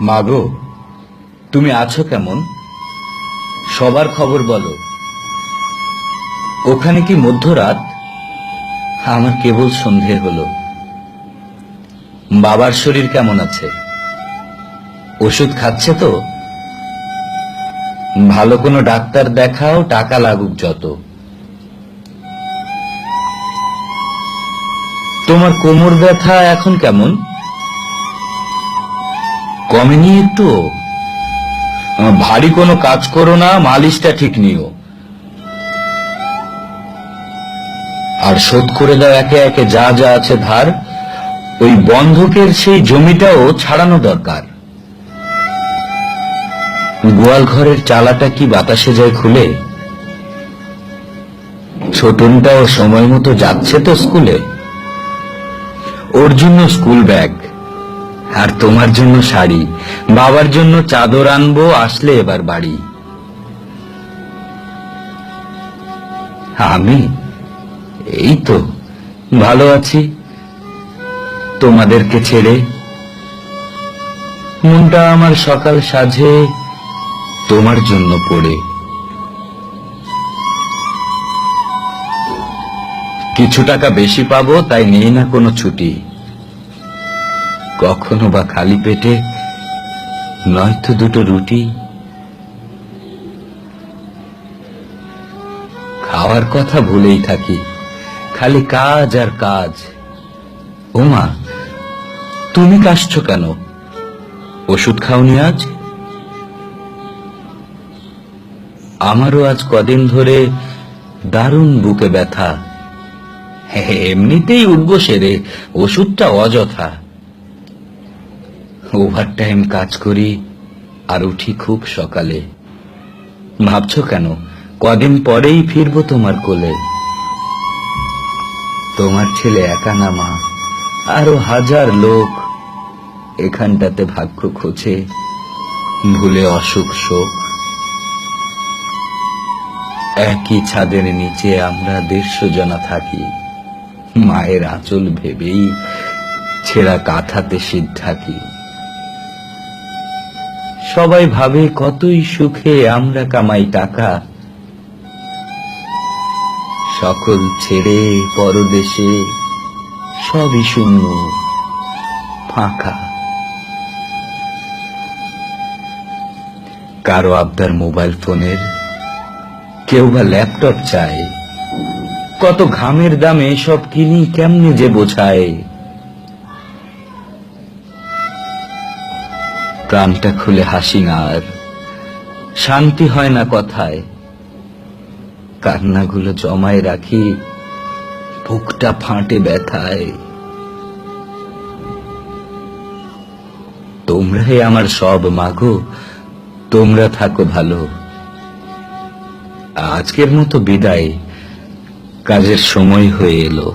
মাগো, তুমি আছো কেমন? সবার খবর বলো। ওখানে কি মধ্যরাত? আমার কেবল সন্ধে হলো। বাবার শরীর কেমন আছে? ওষুধ খাচ্ছে তো? ভালো কোনো ডাক্তার দেখাও, টাকা লাগুক যত। তোমার কোমর ব্যথা এখন কেমন? কমেনি একটু? ভারী কোনো কাজ করো না, মালিশটা ঠিক নিও। আর শোধ করে দাও একে একে যা যা আছে ধার। ওই বন্ধকের সেই জমিটাও ছাড়ানো দরকার। গোয়াল ঘরের চালাটা কি বাতাসে যায় খুলে? ছোটনটাও সময় মতো যাচ্ছে তো স্কুলে? ওর জন্য স্কুল ব্যাগ, আর তোমার জন্য শাড়ি, বাবার জন্য চাদর আনবো আসলে এবার বাড়ি। আমি এই তো ভালো আছি, তোমাদেরকে ছেড়ে। মনটা আমার সকাল সাজে তোমার জন্য পড়ে। কিছু টাকা বেশি পাবো তাই নেই না কোনো ছুটি। কখনো বা খালি পেটে, নয়তো দুটো রুটি। খাওয়ার কথা ভুলেই থাকি, খালি কাজ আর কাজ। ওমা, তুমি কাশছো কেন? ওষুধ খাওনি আজ? আমারও আজ কদিন ধরে দারুণ বুকে ব্যথা। এমনিতেই উঠবো সেরে, ওষুধটা অযথা। ওভার টাইম কাজ করি আর উঠি খুব সকালে। ভাবছো কেন? কদিন পরেই ফিরবো তোমার কোলে। তোমার ছেলে একা না মা, আরো হাজার লোক এখানটাতে ভাগ্য খোঁজে, ভুলে অসুখ শোক। একই ছাদের নিচে আমরা 150 জনা থাকি, মায়ের আঁচল ভেবেই ছেঁড়া কাঁথাতে শীত ঢাকি। সবাই ভাবে কতই সুখে আমরা কামাই টাকা, সকল ছেড়ে পরদেশে সবই শূন্য ফাঁকা। কারো আবদার মোবাইল ফোনের, কেউ বা ল্যাপটপ চায়। কত ঘামের দামে সব কিনি, কেমনে যে বোঝায়। প্রাণটা খুলে হাসি না আর, শান্তি হয় না কথায়। কান্নাগুলো জমায় রাখি, বুকটা ফাটে ব্যথায়। তোমরাই আমার সব মাগো, তোমরা থাকো ভালো। আজকের মতো বিদায়, কাজের সময় হয়ে এলো।